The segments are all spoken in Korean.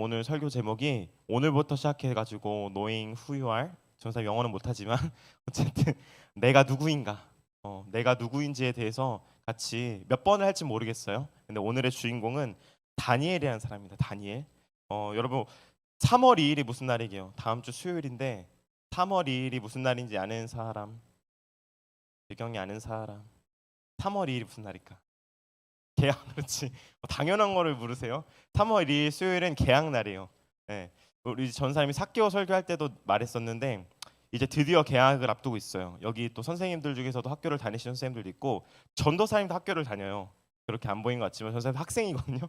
오늘 설교 제목이 오늘부터 시작해가지고 knowing who you are. 전사 영어는 못하지만 어쨌든 내가 누구인가, 내가 누구인지에 대해서 같이 몇 번을 할지 모르겠어요. 근데 오늘의 주인공은 다니엘이라는 사람입니다. 다니엘. 여러분 3월 2일이 무슨 날이게요? 다음 주 수요일인데 3월 2일이 무슨 날인지 아는 사람? 배경이 아는 사람? 3월 2일이 무슨 날일까? 개학. 그렇지. 당연한 거를 물으세요. 3월 2일 수요일은 개학 날이에요. 네. 우리 전사님이 사개월 설교할 때도 말했었는데 이제 드디어 개학을 앞두고 있어요. 여기 또 선생님들 중에서도 학교를 다니시는 선생님들도 있고 전도사님도 학교를 다녀요. 그렇게 안 보이는 것 같지만 전사님 학생이거든요.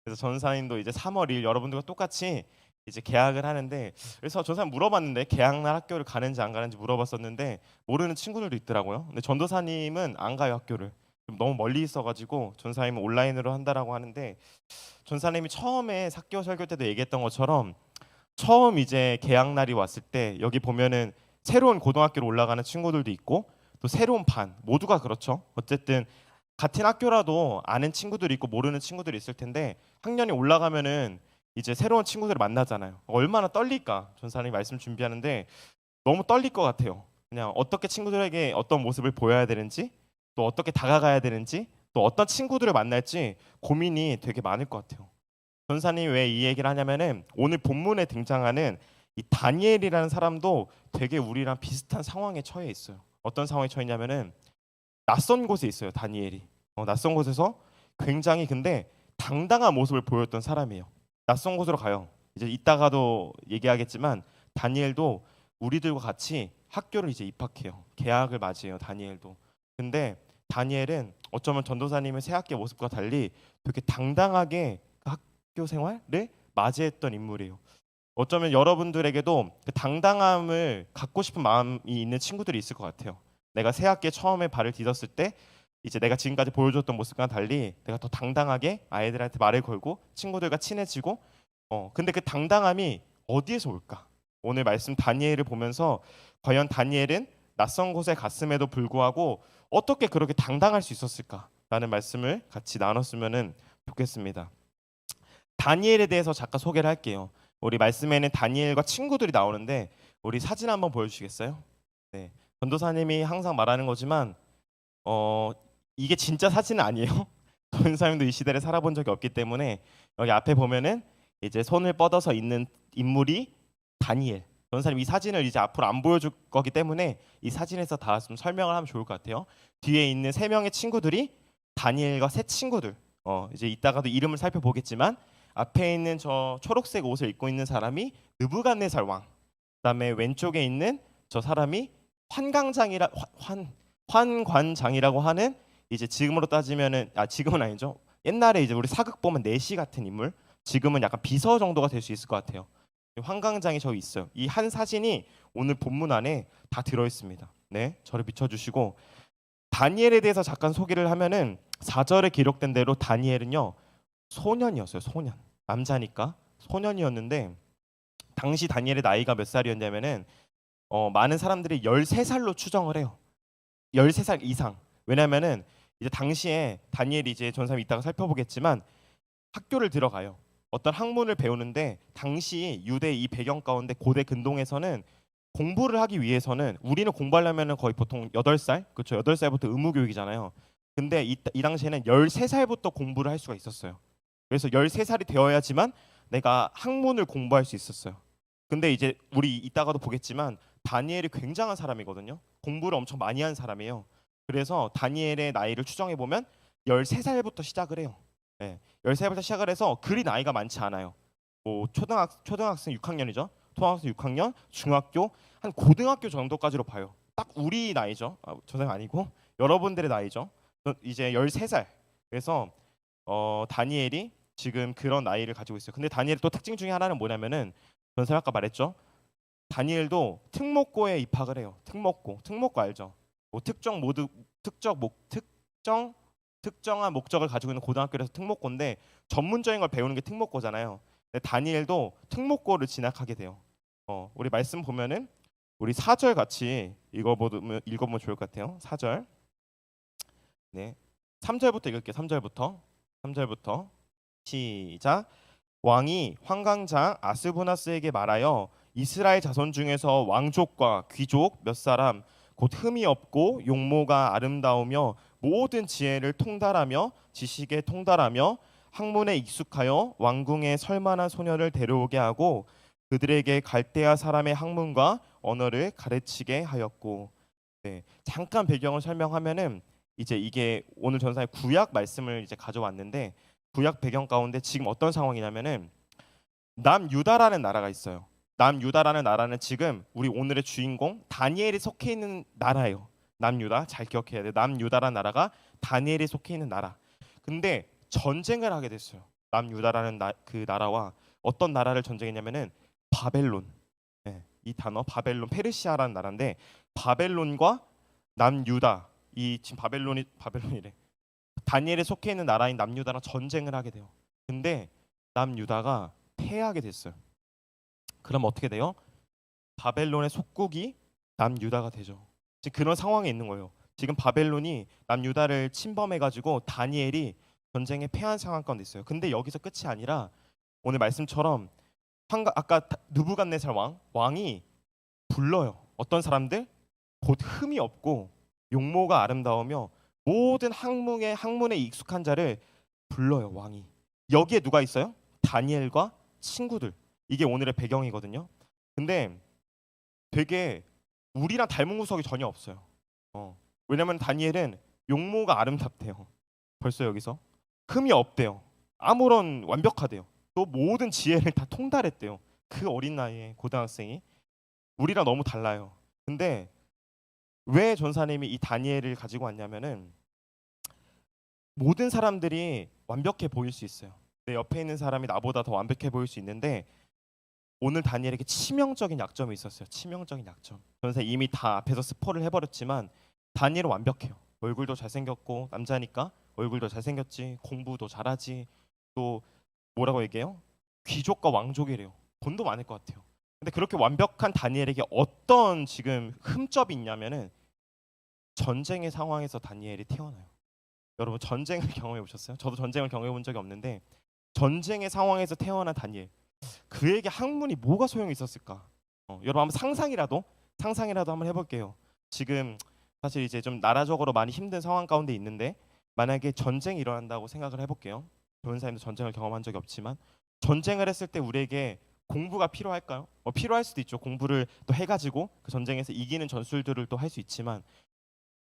그래서 전사님도 이제 3월 2일 여러분들과 똑같이 이제 개학을 하는데, 그래서 전사님 물어봤는데 개학날 학교를 가는지 안 가는지 물어봤었는데 모르는 친구들도 있더라고요. 근데 전도사님은 안 가요, 학교를. 좀 너무 멀리 있어가지고 전사님은 온라인으로 한다라고 하는데, 전사님이 처음에 사개월 설교 때도 얘기했던 것처럼 처음 이제 개학 날이 왔을 때 여기 보면은 새로운 고등학교로 올라가는 친구들도 있고 또 새로운 반, 모두가 그렇죠. 어쨌든 같은 학교라도 아는 친구들이 있고 모르는 친구들이 있을 텐데 학년이 올라가면은 이제 새로운 친구들을 만나잖아요. 얼마나 떨릴까. 전사님이 말씀 준비하는데 너무 떨릴 것 같아요. 그냥 어떻게 친구들에게 어떤 모습을 보여야 되는지, 또 어떻게 다가가야 되는지, 또 어떤 친구들을 만날지 고민이 되게 많을 것 같아요. 전사님이 왜 이 얘기를 하냐면은 오늘 본문에 등장하는 이 다니엘이라는 사람도 되게 우리랑 비슷한 상황에 처해 있어요. 어떤 상황에 처했냐면은 낯선 곳에 있어요. 다니엘이 낯선 곳에서 굉장히 근데 당당한 모습을 보였던 사람이에요. 낯선 곳으로 가요. 이제 이따가도 얘기하겠지만 다니엘도 우리들과 같이 학교를 이제 입학해요. 개학을 맞이해요. 다니엘도. 근데 다니엘은 어쩌면 전도사님의 새학기 모습과 달리 되게 당당하게 그 학교 생활을 맞이했던 인물이에요. 어쩌면 여러분들에게도 그 당당함을 갖고 싶은 마음이 있는 친구들이 있을 것 같아요. 내가 새 학기에 처음에 발을 디뎠을 때 이제 내가 지금까지 보여줬던 모습과는 달리 내가 더 당당하게 아이들한테 말을 걸고 친구들과 친해지고, 근데 그 당당함이 어디에서 올까? 오늘 말씀 다니엘을 보면서 과연 다니엘은 낯선 곳에 갔음에도 불구하고 어떻게 그렇게 당당할 수 있었을까라는 말씀을 같이 나눴으면 좋겠습니다. 다니엘에 대해서 잠깐 소개를 할게요. 우리 말씀에는 다니엘과 친구들이 나오는데 우리 사진 한번 보여주시겠어요? 네, 전도사님이 항상 말하는 거지만 이게 진짜 사진은 아니에요. 전사님도 이 시대를 살아본 적이 없기 때문에 여기 앞에 보면은 이제 손을 뻗어서 있는 인물이 다니엘. 전사님 이 사진을 이제 앞으로 안 보여줄 거기 때문에 이 사진에서 다 좀 설명을 하면 좋을 것 같아요. 뒤에 있는 세 명의 친구들이 다니엘과 세 친구들. 이제 이따가도 이름을 살펴보겠지만 앞에 있는 저 초록색 옷을 입고 있는 사람이 느부갓네살 왕. 그다음에 왼쪽에 있는 저 사람이 환관장이라 환관장이라고 하는, 이제 지금으로 따지면은 지금은 아니죠. 옛날에 이제 우리 사극 보면 내시 같은 인물. 지금은 약간 비서 정도가 될 수 있을 것 같아요. 환관장이 저 있어요. 이 한 사진이 오늘 본문 안에 다 들어 있습니다. 네, 저를 비춰주시고 다니엘에 대해서 잠깐 소개를 하면은 4절에 기록된 대로 다니엘은요 소년이었어요. 소년. 남자니까 소년이었는데 당시 다니엘의 나이가 몇 살이었냐면은 많은 사람들이 13살로 추정을 해요. 13살 이상. 왜냐면은 이제 당시에 다니엘이 이제 전사님 이따가 살펴보겠지만 학교를 들어가요. 어떤 학문을 배우는데 당시 유대 이 배경 가운데 고대 근동에서는 공부를 하기 위해서는 우리는 공부하려면은 거의 보통 8살, 그렇죠? 8살부터 의무 교육이잖아요. 근데 이 당시에는 13살부터 공부를 할 수가 있었어요. 그래서 13살이 되어야지만 내가 학문을 공부할 수 있었어요. 근데 이제 우리 이따가도 보겠지만 다니엘이 굉장한 사람이거든요. 공부를 엄청 많이 한 사람이에요. 그래서 다니엘의 나이를 추정해 보면 13살부터 시작을 해요. 네, 10살부터 시작을 해서 그리 나이가 많지 않아요. 뭐 초등학생 6학년이죠. 초등학생 6학년, 중학교, 한 고등학교 정도까지로 봐요. 딱 우리 나이죠. 저생 아니고 여러분들의 나이죠. 이제 13살. 그래서 다니엘이 지금 그런 나이를 가지고 있어요. 근데 다니엘 또 특징 중에 하나는 뭐냐면은 전생 아까 말했죠. 다니엘도 특목고에 입학을 해요. 특목고 알죠? 뭐 특정한 목적을 가지고 있는 고등학교에서 특목고인데 전문적인 걸 배우는 게 특목고잖아요. 근데 다니엘도 특목고를 진학하게 돼요. 우리 말씀 보면은 우리 4절 같이 읽어보면 좋을 것 같아요. 4절. 네. 3절부터 읽을게요. 3절부터 시작. 왕이 환관장 아스부나스에게 말하여 이스라엘 자손 중에서 왕족과 귀족 몇 사람 곧 흠이 없고 용모가 아름다우며 모든 지혜를 통달하며 지식에 통달하며 학문에 익숙하여 왕궁에 설만한 소녀를 데려오게 하고 그들에게 갈대아 사람의 학문과 언어를 가르치게 하였고. 네, 잠깐 배경을 설명하면은 이제 이게 오늘 전사의 구약 말씀을 이제 가져왔는데 구약 배경 가운데 지금 어떤 상황이냐면은 남유다라는 나라가 있어요. 남유다라는 나라는 지금 우리 오늘의 주인공 다니엘이 속해 있는 나라예요. 남유다 잘 기억해야 돼. 남유다라는 나라가 다니엘이 속해 있는 나라. 근데 전쟁을 하게 됐어요. 남유다라는 그 나라와 어떤 나라를 전쟁했냐면은 바벨론. 네, 이 단어 바벨론 페르시아라는 나라인데 바벨론과 남유다 이 지금 바벨론이래. 다니엘에 속해 있는 나라인 남유다랑 전쟁을 하게 돼요. 근데 남유다가 패하게 됐어요. 그럼 어떻게 돼요? 바벨론의 속국이 남유다가 되죠. 지금 그런 상황에 있는 거예요. 지금 바벨론이 남유다를 침범해가지고 다니엘이 전쟁에 패한 상황 가운데 있어요. 근데 여기서 끝이 아니라 오늘 말씀처럼 아까 느부갓네살 왕이 불러요. 어떤 사람들? 곧 흠이 없고 용모가 아름다우며 모든 학문에 익숙한 자를 불러요. 왕이. 여기에 누가 있어요? 다니엘과 친구들. 이게 오늘의 배경이거든요. 근데 되게 우리랑 닮은 구석이 전혀 없어요. 왜냐면 다니엘은 용모가 아름답대요. 벌써 여기서 흠이 없대요. 아무런 완벽하대요. 또 모든 지혜를 다 통달했대요. 그 어린 나이에 고등학생이 우리랑 너무 달라요. 근데 왜 전사님이 이 다니엘을 가지고 왔냐면은 모든 사람들이 완벽해 보일 수 있어요. 내 옆에 있는 사람이 나보다 더 완벽해 보일 수 있는데 오늘 다니엘에게 치명적인 약점이 있었어요. 치명적인 약점. 전사 이미 다 앞에서 스포를 해버렸지만 다니엘은 완벽해요. 얼굴도 잘생겼고 남자니까 얼굴도 잘생겼지, 공부도 잘하지, 또 뭐라고 얘기해요? 귀족과 왕족이래요. 돈도 많을 것 같아요. 근데 그렇게 완벽한 다니엘에게 어떤 지금 흠접이 있냐면은 전쟁의 상황에서 다니엘이 태어나요. 여러분 전쟁을 경험해 보셨어요? 저도 전쟁을 경험해 본 적이 없는데 전쟁의 상황에서 태어난 다니엘 그에게 학문이 뭐가 소용이 있었을까? 여러분 한번 상상이라도 한번 해볼게요. 지금 사실 이제 좀 나라적으로 많이 힘든 상황 가운데 있는데 만약에 전쟁이 일어난다고 생각을 해볼게요. 변호사님도 전쟁을 경험한 적이 없지만 전쟁을 했을 때 우리에게 공부가 필요할까요? 필요할 수도 있죠. 공부를 또 해가지고 그 전쟁에서 이기는 전술들을 또 할 수 있지만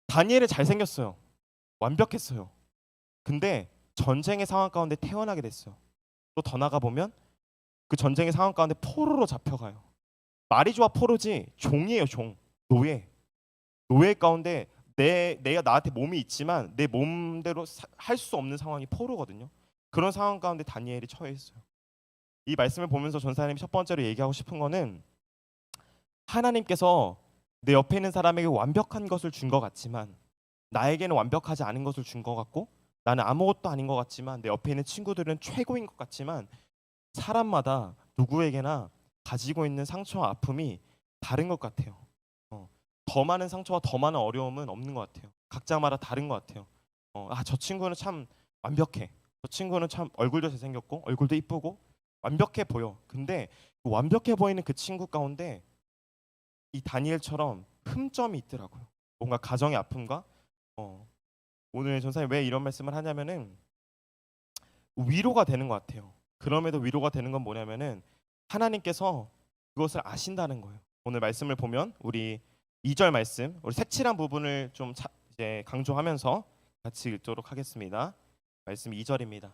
다니엘은 잘생겼어요. 완벽했어요. 근데 전쟁의 상황 가운데 태어나게 됐어요. 또 더 나가 보면 그 전쟁의 상황 가운데 포로로 잡혀가요. 말이 좋아 포로지 종이에요. 종 노예 가운데 내가 나한테 몸이 있지만 내 몸대로 할 수 없는 상황이 포로거든요. 그런 상황 가운데 다니엘이 처해 있어요. 이 말씀을 보면서 전사님이 첫 번째로 얘기하고 싶은 거는 하나님께서 내 옆에 있는 사람에게 완벽한 것을 준 것 같지만 나에게는 완벽하지 않은 것을 준 것 같고 나는 아무것도 아닌 것 같지만 내 옆에 있는 친구들은 최고인 것 같지만 사람마다 누구에게나 가지고 있는 상처와 아픔이 다른 것 같아요. 더 많은 상처와 더 많은 어려움은 없는 것 같아요. 각자마다 다른 것 같아요. 저 친구는 참 완벽해. 저 친구는 참 얼굴도 잘생겼고 얼굴도 이쁘고 완벽해 보여. 근데 그 완벽해 보이는 그 친구 가운데 이 다니엘처럼 흠점이 있더라고요. 뭔가 가정의 아픔과 오늘 전사님 왜 이런 말씀을 하냐면은 위로가 되는 것 같아요. 그럼에도 위로가 되는 건 뭐냐면은 하나님께서 그것을 아신다는 거예요. 오늘 말씀을 보면 우리 2절 말씀, 우리 색칠한 부분을 좀 이제 강조하면서 같이 읽도록 하겠습니다. 말씀 2절입니다.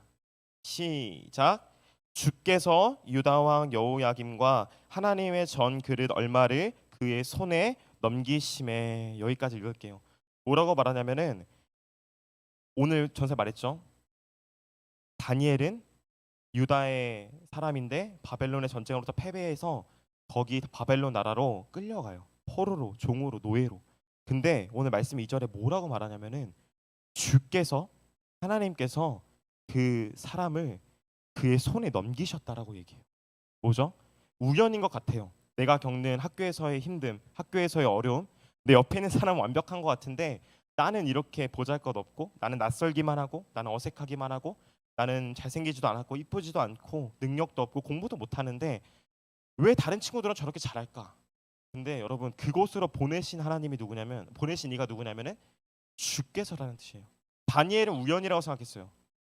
시작. 주께서 유다 왕 여호야김과 하나님의 전 그릇 얼마를 그의 손에 넘기심에. 여기까지 읽을게요. 뭐라고 말하냐면은 오늘 전세 말했죠. 다니엘은 유다의 사람인데 바벨론의 전쟁으로부터 패배해서 거기 바벨론 나라로 끌려가요. 포로로, 종으로, 노예로. 근데 오늘 말씀 2절에 뭐라고 말하냐면은 주께서 하나님께서 그 사람을 그의 손에 넘기셨다라고 얘기해요. 뭐죠? 우연인 것 같아요. 내가 겪는 학교에서의 힘듦, 학교에서의 어려움, 내 옆에 있는 사람은 완벽한 것 같은데 나는 이렇게 보잘것없고 나는 낯설기만 하고 나는 어색하기만 하고 나는 잘생기지도 않았고 이쁘지도 않고 능력도 없고 공부도 못하는데 왜 다른 친구들은 저렇게 잘할까? 근데 여러분 그곳으로 보내신 하나님이 누구냐면 보내신 이가 누구냐면은 주께서라는 뜻이에요. 다니엘은 우연이라고 생각했어요.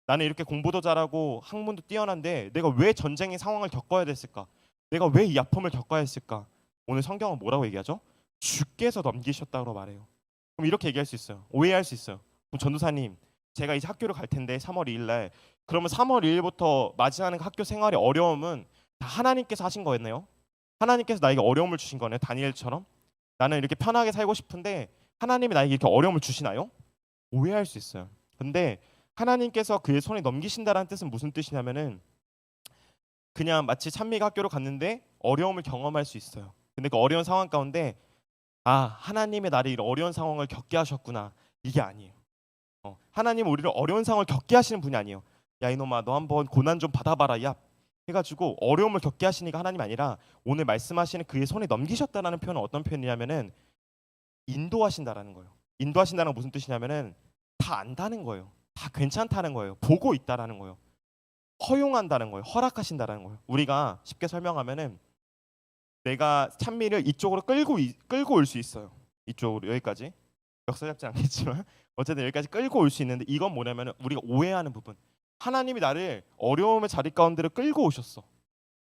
나는 이렇게 공부도 잘하고 학문도 뛰어난데 내가 왜 전쟁의 상황을 겪어야 됐을까? 내가 왜 이 아픔을 겪어야 했을까? 오늘 성경은 뭐라고 얘기하죠? 주께서 넘기셨다고 말해요. 그럼 이렇게 얘기할 수 있어요. 오해할 수 있어요. 그럼 전도사님, 제가 이제 학교를 갈 텐데 3월 2일 날 그러면 3월 2일부터 맞이하는 그 학교 생활의 어려움은 다 하나님께서 하신 거였네요. 하나님께서 나에게 어려움을 주신 거네요. 다니엘처럼. 나는 이렇게 편하게 살고 싶은데 하나님이 나에게 이렇게 어려움을 주시나요? 오해할 수 있어요. 근데 하나님께서 그의 손에 넘기신다라는 뜻은 무슨 뜻이냐면은 그냥 마치 찬미가 학교로 갔는데 어려움을 경험할 수 있어요. 근데 그 어려운 상황 가운데 아 하나님의 나를 이런 어려운 상황을 겪게 하셨구나 이게 아니에요. 하나님은 우리를 어려운 상황을 겪게 하시는 분이 아니에요. 야 이놈아 너 한번 고난 좀 받아봐라 야 해가지고 어려움을 겪게 하시니까 하나님이 아니라 오늘 말씀하시는 그의 손에 넘기셨다라는 표현은 어떤 표현이냐면은 인도하신다라는 거예요. 인도하신다는 건 무슨 뜻이냐면은 다 안다는 거예요. 다 괜찮다는 거예요. 보고 있다라는 거예요. 허용한다는 거예요. 허락하신다라는 거예요. 우리가 쉽게 설명하면은 내가 찬미를 이쪽으로 끌고 올 수 있어요. 이쪽으로 여기까지 역사잡지 않겠지만 어쨌든 여기까지 끌고 올 수 있는데 이건 뭐냐면은 우리가 오해하는 부분. 하나님이 나를 어려움의 자리 가운데로 끌고 오셨어.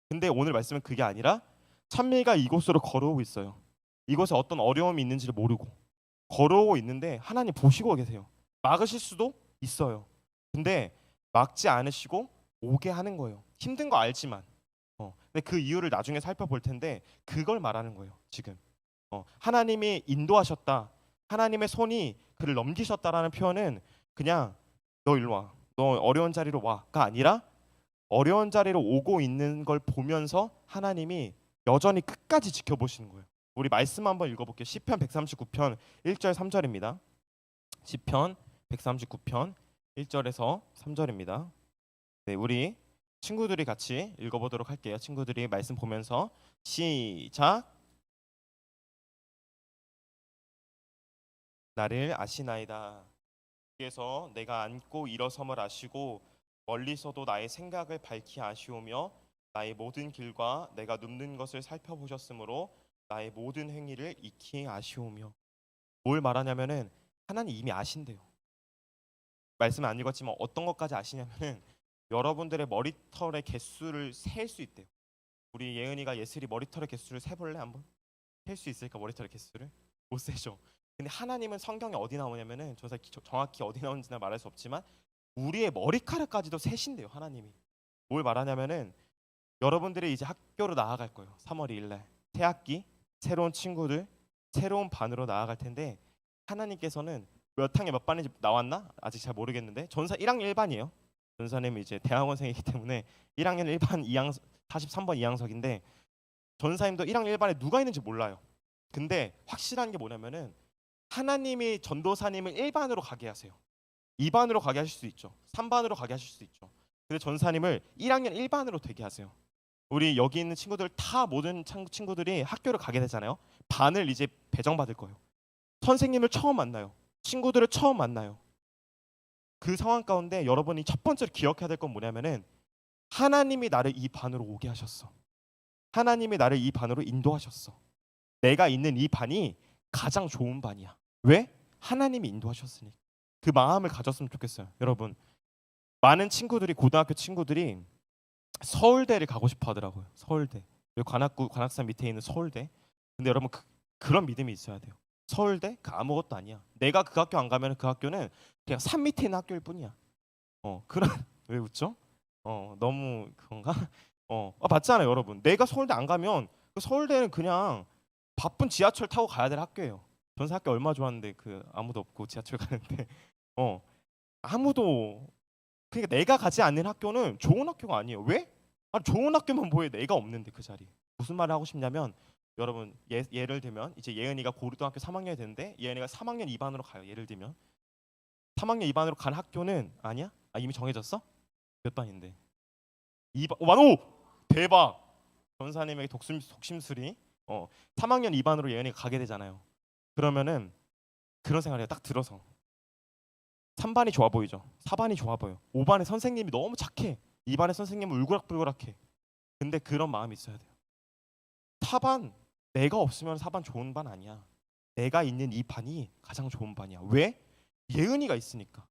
근데 오늘 말씀은 그게 아니라 찬미가 이곳으로 걸어오고 있어요. 이곳에 어떤 어려움이 있는지를 모르고 걸어오고 있는데 하나님 보시고 계세요. 막으실 수도 있어요. 근데 막지 않으시고 오게 하는 거예요. 힘든 거 알지만. 근데 그 이유를 나중에 살펴볼 텐데 그걸 말하는 거예요. 지금. 하나님이 인도하셨다. 하나님의 손이 그를 넘기셨다라는 표현은 그냥 너 일로 와. 너 어려운 자리로 와가 아니라 어려운 자리로 오고 있는 걸 보면서 하나님이 여전히 끝까지 지켜보시는 거예요. 우리 말씀 한번 읽어볼게요. 시편 139편 1절 3절입니다. 시편 139편 1절에서 3절입니다. 네, 우리 친구들이 같이 읽어보도록 할게요. 친구들이 말씀 보면서 시작. 나를 아시나이다. 주께서 내가 앉고 일어섬을 아시고 멀리서도 나의 생각을 밝히 아시오며 나의 모든 길과 내가 눕는 것을 살펴보셨으므로 나의 모든 행위를 익히 아시오며 뭘 말하냐면은 하나님 이미 아신대요. 말씀 안 읽었지만 어떤 것까지 아시냐면은 여러분들의 머리털의 개수를 셀 수 있대요. 우리 예은이가 예슬이 머리털의 개수를 세볼래 한번? 셀 수 있을까 머리털의 개수를? 못 세죠. 근데 하나님은 성경에 어디 나오냐면은 저 정확히 어디 나오는지는 말할 수 없지만 우리의 머리카락까지도 세신대요 하나님이. 뭘 말하냐면은 여러분들이 이제 학교로 나아갈 거예요. 3월 2일 날 새 학기 새로운 친구들 새로운 반으로 나아갈 텐데 하나님께서는 몇 학년 몇 반인지 나왔나? 아직 잘 모르겠는데 전사 1학년 1반이에요. 전사님이 이제 대학원생이기 때문에 1학년 1반 2양 43번 2양석인데 전사님도 1학년 1반에 누가 있는지 몰라요. 근데 확실한 게 뭐냐면은 하나님이 전도사님을 1반으로 가게 하세요. 2반으로 가게 하실 수 있죠. 3반으로 가게 하실 수 있죠. 근데 전사님을 1학년 1반으로 되게 하세요. 우리 여기 있는 친구들 다 모든 친구들이 학교를 가게 되잖아요. 반을 이제 배정받을 거예요. 선생님을 처음 만나요. 친구들을 처음 만나요. 그 상황 가운데 여러분이 첫 번째로 기억해야 될 건 뭐냐면은 하나님이 나를 이 반으로 오게 하셨어. 하나님이 나를 이 반으로 인도하셨어. 내가 있는 이 반이 가장 좋은 반이야. 왜? 하나님이 인도하셨으니. 그 마음을 가졌으면 좋겠어요. 여러분, 많은 친구들이 고등학교 친구들이 서울대를 가고 싶어 하더라고요. 서울대. 여기 관악구 관악산 밑에 있는 서울대. 근데 여러분 그런 믿음이 있어야 돼요. 서울대 그 아무것도 아니야. 내가 그 학교 안 가면 그 학교는 그냥 산 밑에 있는 학교일 뿐이야. 그런 왜 웃죠? 너무 그런가? 맞잖아요, 여러분. 내가 서울대 안 가면 그 서울대는 그냥 바쁜 지하철 타고 가야 될 학교예요. 전사 학교 얼마 좋았는데 그 아무도 없고 지하철 가는데 어 아무도 그러니까 내가 가지 않는 학교는 좋은 학교가 아니에요. 왜? 아니, 좋은 학교면 뭐해? 내가 없는데 그 자리. 무슨 말을 하고 싶냐면 여러분 예를 들면 이제 예은이가 고등학교 3학년이 되는데 예은이가 3학년 2반으로 가요. 예를 들면 3학년 2반으로 간 학교는 아니야? 이미 정해졌어? 몇 반인데? 2반. 오, 대박. 전사님에게 독심술이 3학년 2반으로 예은이가 가게 되잖아요. 그러면은 그런 생각이 딱 들어서 3반이 좋아 보이죠. 4반이 좋아 보여. 5반의 선생님이 너무 착해. 2반의 선생님은 울그락불그락해. 근데 그런 마음이 있어야 돼요. 4반 내가 없으면 4반 좋은 반 아니야. 내가 있는 이 반이 가장 좋은 반이야. 왜? 예은이가 있으니까.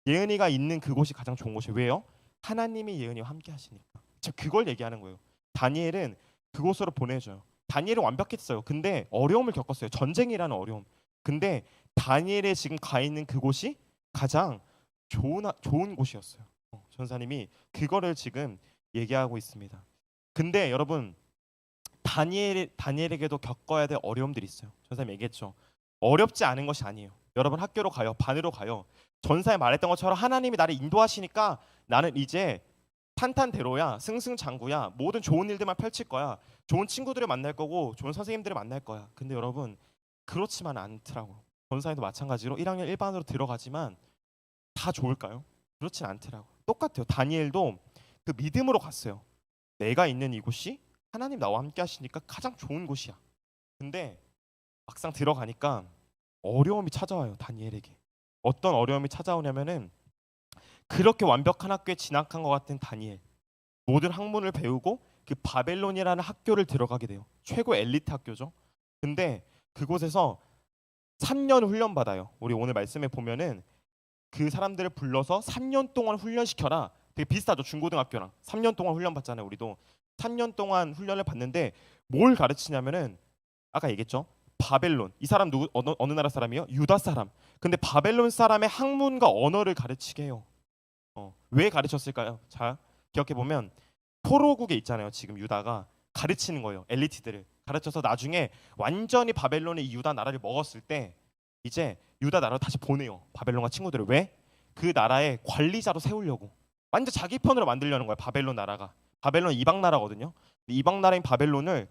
예은이가 있는 그곳이 가장 좋은 곳이에요. 왜요? 하나님이 예은이와 함께 하시니까. 즉 그걸 얘기하는 거예요. 다니엘은 그곳으로 보내줘요. 다니엘은 완벽했어요. 근데 어려움을 겪었어요. 전쟁이라는 어려움. 근데 다니엘이 지금 가 있는 그곳이 가장 좋은 곳이었어요. 전사님이 그거를 지금 얘기하고 있습니다. 근데 여러분 다니엘에게도 겪어야 될 어려움들이 있어요. 전사님 얘기했죠. 어렵지 않은 것이 아니에요. 여러분 학교로 가요. 반으로 가요. 전사에 말했던 것처럼 하나님이 나를 인도하시니까 나는 이제 탄탄대로야, 승승장구야, 모든 좋은 일들만 펼칠 거야. 좋은 친구들을 만날 거고 좋은 선생님들을 만날 거야. 근데 여러분 그렇지만 않더라고. 전사에도 마찬가지로 1학년 1반으로 들어가지만 다 좋을까요? 그렇진 않더라고. 똑같아요. 다니엘도 그 믿음으로 갔어요. 내가 있는 이곳이 하나님 나와 함께 하시니까 가장 좋은 곳이야. 근데 막상 들어가니까 어려움이 찾아와요. 다니엘에게. 어떤 어려움이 찾아오냐면은 그렇게 완벽한 학교에 진학한 것 같은 다니엘, 모든 학문을 배우고 그 바벨론이라는 학교를 들어가게 돼요. 최고 엘리트 학교죠. 근데 그곳에서 3년 훈련 받아요. 우리 오늘 말씀에 보면은 그 사람들을 불러서 3년 동안 훈련시켜라. 되게 비슷하죠. 중고등학교랑 3년 동안 훈련 받잖아요. 우리도 3년 동안 훈련을 받는데 뭘 가르치냐면은 아까 얘기했죠. 바벨론. 이 사람 누구 어느 나라 사람이요? 유다 사람. 근데 바벨론 사람의 학문과 언어를 가르치게 해요. 왜 가르쳤을까요? 자, 기억해 보면 포로국에 있잖아요. 지금 유다가 가르치는 거예요. 엘리트들을 가르쳐서 나중에 완전히 바벨론이 이 유다 나라를 먹었을 때 이제 유다 나라로 다시 보내요. 바벨론과 친구들을. 왜? 그 나라의 관리자로 세우려고. 완전 자기 편으로 만들려는 거예요. 바벨론 나라가. 바벨론 이방 나라거든요. 이방 나라인 바벨론을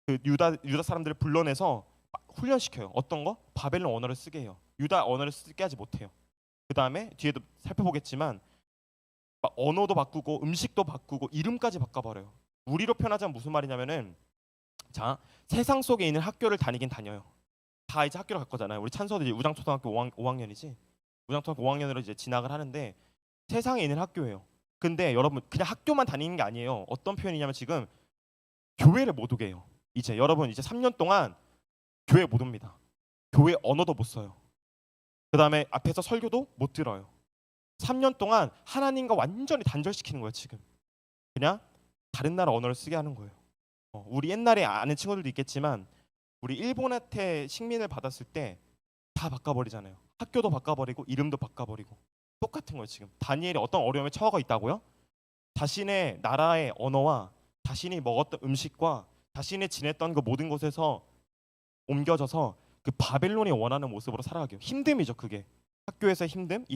그 유다 사람들을 불러내서 훈련시켜요. 어떤 거? 바벨론 언어를 쓰게 해요. 유다 언어를 쓰게 하지 못해요. 그 다음에 뒤에도 살펴보겠지만 막 언어도 바꾸고 음식도 바꾸고 이름까지 바꿔버려요. 우리로 표현하자면 무슨 말이냐면은 자 세상 속에 있는 학교를 다니긴 다녀요. 다 이제 학교를 갈 거잖아요. 우리 찬서도 이제 우장초등학교 5학년이지. 우장초등학교 5학년으로 이제 진학을 하는데 세상에 있는 학교예요. 근데 여러분 그냥 학교만 다니는 게 아니에요. 어떤 표현이냐면 지금 교회를 못 오게 해요. 이제 여러분 이제 3년 동안 교회 못 옵니다. 교회 언어도 못 써요. 그 다음에 앞에서 설교도 못 들어요. 3년 동안 하나님과 완전히 단절시키는 거예요. 지금 그냥 다른 나라 언어를 쓰게 하는 거예요. 우리 옛날에 아는 친구들도 있겠지만 우리 일본한테 식민을 받았을 때 다 바꿔버리잖아요. 학교도 바꿔버리고 이름도 바꿔버리고 똑같은 거예요. 지금 다니엘이 어떤 어려움에 처하고 있다고요? 자신의 나라의 언어와 자신이 먹었던 음식과 자신이 지냈던 그 모든 곳에서 옮겨져서 그 바벨론이 원하는 모습으로 살아가기요. 힘듦이죠. 그게 학교에서의 힘듦,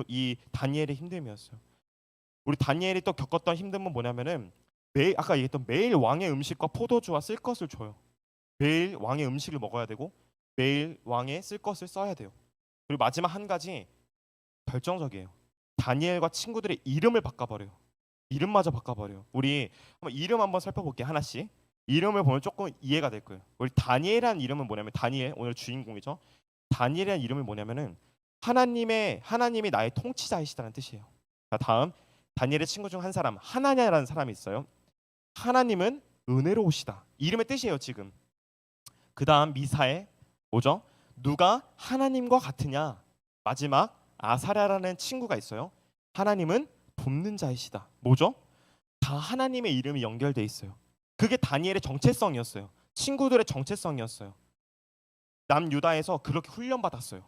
이 다니엘의 힘듦이었어요. 우리 다니엘이 또 겪었던 힘듦은 뭐냐면은 매일 아까 얘기했던 매일 왕의 음식과 포도주와 쓸 것을 줘요. 매일 왕의 음식을 먹어야 되고 매일 왕의 쓸 것을 써야 돼요. 그리고 마지막 한 가지 결정적이에요. 다니엘과 친구들의 이름을 바꿔버려요. 이름마저 바꿔버려요. 우리 한번 이름 한번 살펴볼게요. 하나씩. 이름을 보면 조금 이해가 될 거예요. 우리 다니엘이라는 이름은 뭐냐면 다니엘 오늘 주인공이죠. 다니엘이라는 이름이 뭐냐면은 하나님이 나의 통치자이시다는 뜻이에요. 자, 다음 다니엘의 친구 중 한 사람 하나냐라는 사람이 있어요. 하나님은 은혜로우시다. 이름의 뜻이에요. 지금. 그 다음 미사엘 뭐죠? 누가 하나님과 같으냐? 마지막 아사랴라는 친구가 있어요. 하나님은 돕는 자이시다. 뭐죠? 다 하나님의 이름이 연결돼 있어요. 그게 다니엘의 정체성이었어요. 친구들의 정체성이었어요. 남유다에서 그렇게 훈련받았어요.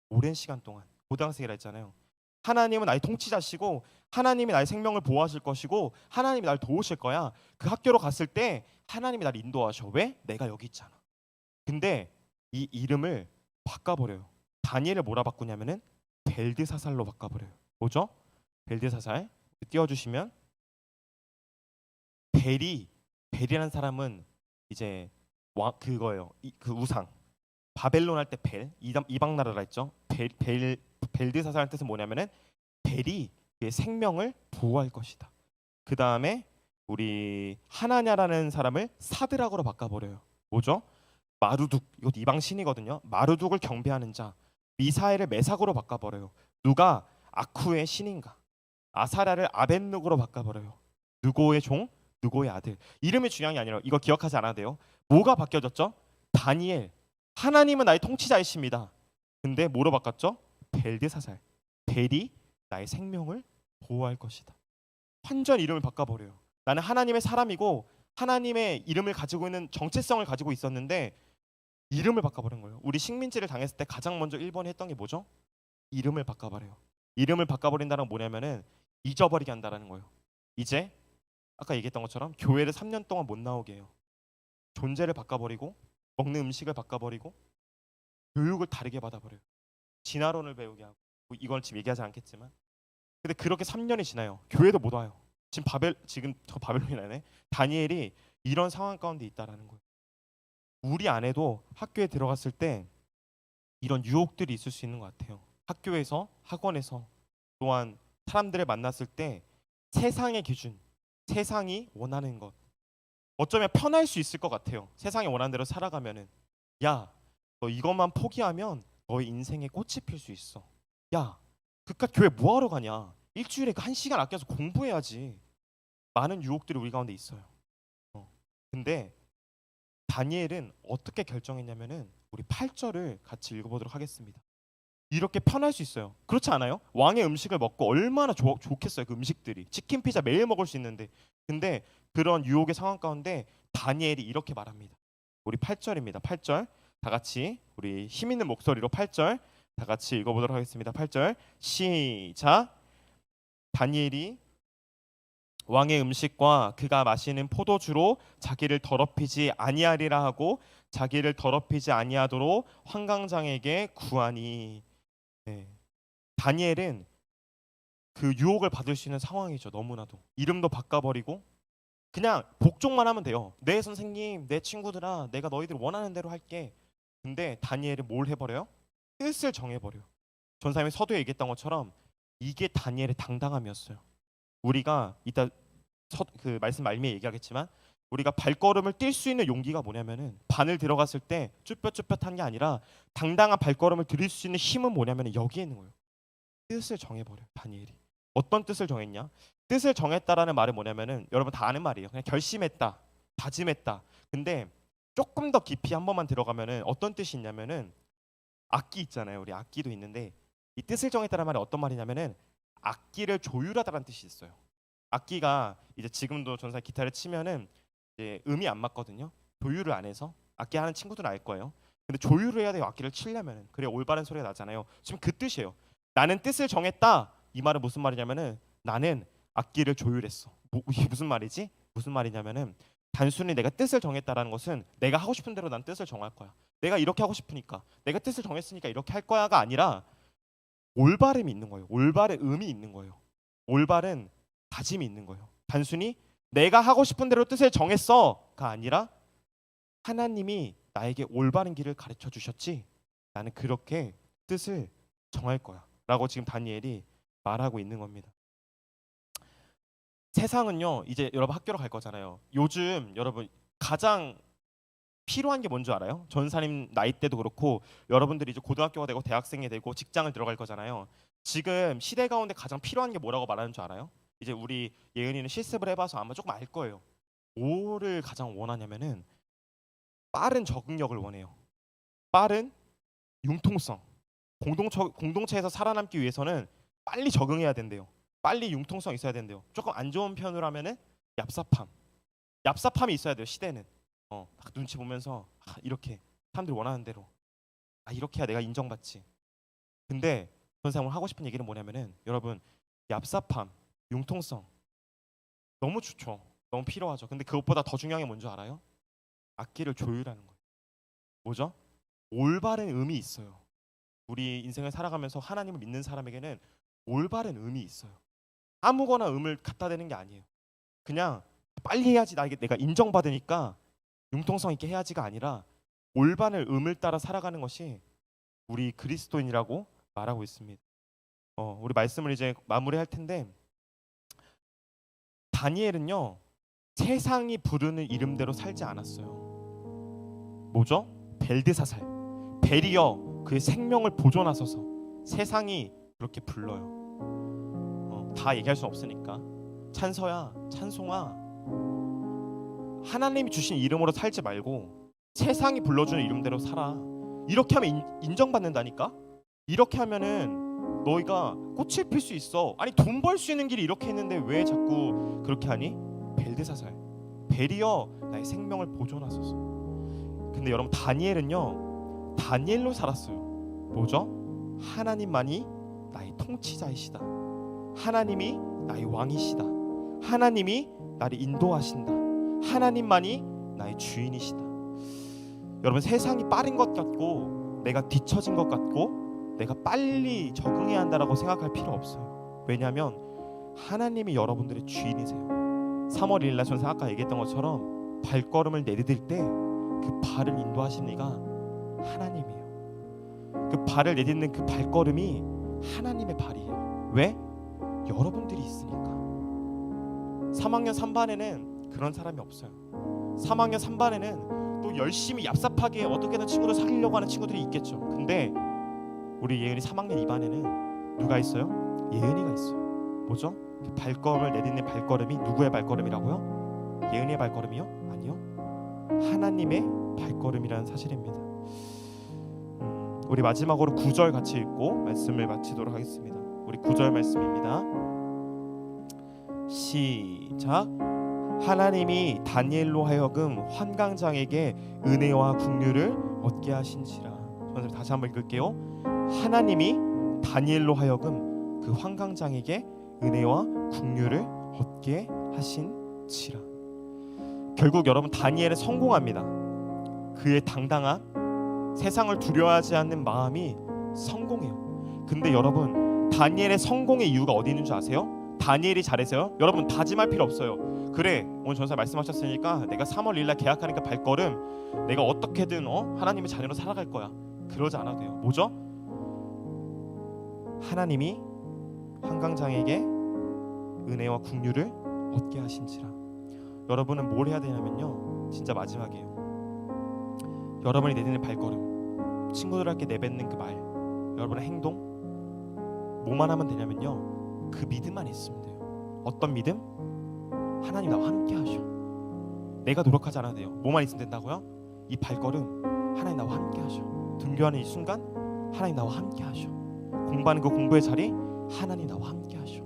오랜 시간 동안. 고등학생이라 했잖아요. 하나님은 나의 통치자시고 하나님이 나의 생명을 보호하실 것이고 하나님이 날 도우실 거야. 그 학교로 갔을 때 하나님이 날 인도하셔. 왜? 내가 여기 있잖아. 근데 이 이름을 바꿔버려요. 다니엘을 뭐라 바꾸냐면은 벨드사살로 바꿔버려요. 뭐죠? 벨드사살 띄워주시면 벨이라는 사람은 이제 그거예요. 그 우상 바벨론 할 때 벨 이방 나라라 했죠. 벨드사살의 뜻은 뭐냐면은 벨이 그의 생명을 보호할 것이다. 그 다음에 우리 하나냐라는 사람을 사드락으로 바꿔버려요. 뭐죠? 마루둑 이것도 이방 신이거든요. 마루둑을 경배하는 자. 미사엘을 메삭으로 바꿔버려요. 누가 아쿠의 신인가? 아사랴를 아벤누고로 바꿔버려요. 누고의 종, 누고의 아들. 이름이 중요한 게 아니라 이거 기억하지 않아도 돼요. 뭐가 바뀌어졌죠? 다니엘. 하나님은 나의 통치자이십니다. 근데 뭐로 바꿨죠? 벨드사살. 벨이 나의 생명을 보호할 것이다. 완전 이름을 바꿔버려요. 나는 하나님의 사람이고 하나님의 이름을 가지고 있는 정체성을 가지고 있었는데 이름을 바꿔버린 거예요. 우리 식민지를 당했을 때 가장 먼저 일본이 했던 게 뭐죠? 이름을 바꿔버려요. 이름을 바꿔버린다는 건 뭐냐면은 잊어버리게 한다라는 거예요. 이제 아까 얘기했던 것처럼 교회를 3년 동안 못 나오게 해요. 존재를 바꿔버리고 먹는 음식을 바꿔버리고 교육을 다르게 받아버려요. 진화론을 배우게 하고 이건 지금 얘기하지 않겠지만 근데 그렇게 3년이 지나요. 교회도 못 와요. 지금 저 바벨론이 나네. 다니엘이 이런 상황 가운데 있다라는 거예요. 우리 안에도 학교에 들어갔을 때 이런 유혹들이 있을 수 있는 것 같아요. 학교에서, 학원에서 또한 사람들을 만났을 때 세상의 기준, 세상이 원하는 것 어쩌면 편할 수 있을 것 같아요. 세상이 원하는 대로 살아가면은 야, 너 이것만 포기하면 너의 인생에 꽃이 필 수 있어. 야, 그깟 교회 뭐하러 가냐? 일주일에 그 1시간 아껴서 공부해야지. 많은 유혹들이 우리 가운데 있어요. 근데 다니엘은 어떻게 결정했냐면은 우리 8절을 같이 읽어보도록 하겠습니다. 이렇게 편할 수 있어요. 그렇지 않아요? 왕의 음식을 먹고 얼마나 좋겠어요. 그 음식들이 치킨 피자 매일 먹을 수 있는데 근데 그런 유혹의 상황 가운데 다니엘이 이렇게 말합니다. 우리 8절입니다. 8절 다 같이 우리 힘 있는 목소리로 8절 다 같이 읽어보도록 하겠습니다. 8절 시작. 다니엘이 왕의 음식과 그가 마시는 포도주로 자기를 더럽히지 아니하리라 하고 자기를 더럽히지 아니하도록 환관장에게 구하니. 네. 다니엘은 그 유혹을 받을 수 있는 상황이죠. 너무나도 이름도 바꿔버리고 그냥 복종만 하면 돼요. 네 선생님, 내 친구들아, 내가 너희들 원하는 대로 할게. 근데 다니엘은 뭘 해버려요? 뜻을 정해버려요. 전사님이 서두에 얘기했던 것처럼 이게 다니엘의 당당함이었어요. 우리가 이따 그 말씀 말미에 얘기하겠지만 우리가 발걸음을 뛸 수 있는 용기가 뭐냐면은 반을 들어갔을 때 쭈뼛쭈뼛한 게 아니라 당당한 발걸음을 들일 수 있는 힘은 뭐냐면은 여기에 있는 거예요. 뜻을 정해버려요. 다니엘이 어떤 뜻을 정했냐? 뜻을 정했다라는 말은 뭐냐면은 여러분 다 아는 말이에요. 그냥 결심했다, 다짐했다. 근데 조금 더 깊이 한 번만 들어가면은 어떤 뜻이 있냐면은 악기 있잖아요. 우리 악기도 있는데 이 뜻을 정했다는 말이 어떤 말이냐면은 악기를 조율하다라는 뜻이 있어요. 악기가 이제 지금도 전사 기타를 치면은 이제 음이 안 맞거든요. 조율을 안 해서 악기 하는 친구들은 알 거예요. 근데 조율을 해야 돼요. 악기를 치려면은 그래야 올바른 소리가 나잖아요. 지금 그 뜻이에요. 나는 뜻을 정했다. 이 말은 무슨 말이냐면은 나는 악기를 조율했어. 이게 무슨 말이지? 무슨 말이냐면은 단순히 내가 뜻을 정했다라는 것은 내가 하고 싶은 대로 난 뜻을 정할 거야. 내가 이렇게 하고 싶으니까 내가 뜻을 정했으니까 이렇게 할 거야가 아니라 올바름이 있는 거예요. 올바른 의미 있는 거예요. 올바른 다짐이 있는 거예요. 단순히 내가 하고 싶은 대로 뜻을 정했어가 아니라 하나님이 나에게 올바른 길을 가르쳐 주셨지. 나는 그렇게 뜻을 정할 거야. 라고 지금 다니엘이 말하고 있는 겁니다. 세상은요. 이제 여러분 학교로 갈 거잖아요. 요즘 여러분 가장 필요한 게 뭔지 알아요? 전사님 나이 때도 그렇고 여러분들이 이제 고등학교가 되고 대학생이 되고 직장을 들어갈 거잖아요. 지금 시대 가운데 가장 필요한 게 뭐라고 말하는 줄 알아요? 이제 우리 예은이는 실습을 해봐서 아마 조금 알 거예요. 뭐를 가장 원하냐면은 빠른 적응력을 원해요. 빠른 융통성. 공동체에서 살아남기 위해서는 빨리 적응해야 된대요. 빨리 융통성 있어야 된대요. 조금 안 좋은 편으로 하면은 얍삽함. 얍삽함이 있어야 돼요. 시대는. 딱 눈치 보면서 이렇게 사람들이 원하는 대로 이렇게 해야 내가 인정받지. 근데 전사님 하고 싶은 얘기는 뭐냐면은 여러분 얍삽함, 융통성 너무 좋죠. 너무 필요하죠. 근데 그것보다 더 중요한 게 뭔지 알아요? 악기를 조율하는 거예요. 뭐죠? 올바른 의미 있어요. 우리 인생을 살아가면서 하나님을 믿는 사람에게는 올바른 의미 있어요. 아무거나 음을 갖다 대는 게 아니에요. 그냥 빨리 해야지 내가 인정받으니까 융통성 있게 해야지가 아니라 올바른 음을 따라 살아가는 것이 우리 그리스도인이라고 말하고 있습니다. 우리 말씀을 이제 마무리할 텐데 다니엘은요 세상이 부르는 이름대로 살지 않았어요. 뭐죠? 벨드사살. 벨이여 그의 생명을 보존하소서. 세상이 그렇게 불러요. 다 얘기할 수 없으니까. 찬서야, 찬송아, 하나님이 주신 이름으로 살지 말고 세상이 불러주는 이름대로 살아. 이렇게 하면 인정받는다니까. 이렇게 하면은 너희가 꽃을 필 수 있어. 아니 돈 벌 수 있는 길이 이렇게 있는데 왜 자꾸 그렇게 하니? 벨드사살, 벨이여 나의 생명을 보존하소서. 근데 여러분 다니엘은요, 다니엘로 살았어요. 뭐죠? 하나님만이 나의 통치자이시다. 하나님이 나의 왕이시다. 하나님이 나를 인도하신다. 하나님만이 나의 주인이시다. 여러분 세상이 빠른 것 같고 내가 뒤처진 것 같고 내가 빨리 적응해야 한다라고 생각할 필요 없어요. 왜냐하면 하나님이 여러분들의 주인이세요. 3월 1일 날 전사 아까 얘기했던 것처럼 발걸음을 내디딜 때 그 발을 인도하시는 이가 하나님이에요. 그 발을 내딛는 그 발걸음이 하나님의 발이에요. 왜? 여러분들이 있으니까. 3학년 3반에는 그런 사람이 없어요. 3학년 3반에는 또 열심히 얍삽하게 어떻게든 친구들 사귀려고 하는 친구들이 있겠죠. 근데 우리 예은이 3학년 2반에는 누가 있어요? 예은이가 있어요. 뭐죠? 그 발걸음을 내딛는 발걸음이 누구의 발걸음이라고요? 예은이의 발걸음이요? 아니요. 하나님의 발걸음이라는 사실입니다. 우리 마지막으로 9절 같이 읽고 말씀을 마치도록 하겠습니다. 우리 9절 말씀입니다. 시작. 하나님이 다니엘로 하여금 환강장에게 은혜와 긍휼을 얻게 하신지라. 선생님 다시 한번 읽을게요. 하나님이 다니엘로 하여금 그 환강장에게 은혜와 긍휼을 얻게 하신지라. 결국 여러분 다니엘은 성공합니다. 그의 당당한 세상을 두려워하지 않는 마음이 성공해요. 근데 여러분 다니엘의 성공의 이유가 어디 있는 줄 아세요? 다니엘이 잘해서요? 여러분 다짐할 필요 없어요. 그래 오늘 전사 말씀하셨으니까 내가 3월 1일 날 계약하니까 발걸음 내가 어떻게든 하나님의 자녀로 살아갈 거야. 그러지 않아도 돼요. 뭐죠? 하나님이 환강장에게 은혜와 긍휼을 얻게 하신지라. 여러분은 뭘 해야 되냐면요, 진짜 마지막이에요. 여러분이 내딛는 발걸음, 친구들에게 내뱉는 그 말, 여러분의 행동, 뭐만 하면 되냐면요, 그 믿음만 있으면 돼요. 어떤 믿음? 하나님 나와 함께 하셔. 내가 노력하지 않아도 돼요. 뭐만 있으면 된다고요? 이 발걸음 하나님 나와 함께 하셔. 등교하는 이 순간 하나님 나와 함께 하셔. 공부하는 그 공부의 자리 하나님 나와 함께 하셔.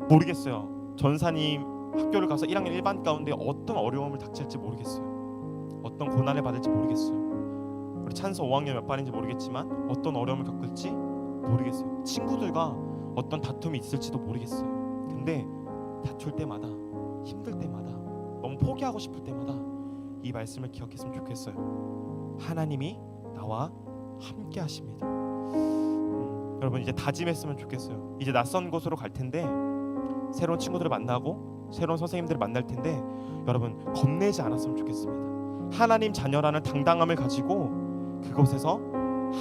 모르겠어요. 전사님 학교를 가서 1학년 1반 가운데 어떤 어려움을 닥칠지 모르겠어요. 어떤 고난을 받을지 모르겠어요. 우리 찬서 5학년 몇 반인지 모르겠지만 어떤 어려움을 겪을지 모르겠어요. 친구들과 어떤 다툼이 있을지도 모르겠어요. 근데 다툴 때마다, 힘들 때마다, 너무 포기하고 싶을 때마다 이 말씀을 기억했으면 좋겠어요. 하나님이 나와 함께 하십니다. 여러분 이제 다짐했으면 좋겠어요. 이제 낯선 곳으로 갈 텐데 새로운 친구들을 만나고 새로운 선생님들을 만날 텐데 여러분 겁내지 않았으면 좋겠습니다. 하나님 자녀라는 당당함을 가지고 그곳에서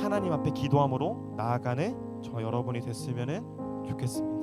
하나님 앞에 기도함으로 나아가는 저 여러분이 됐으면 좋겠습니다.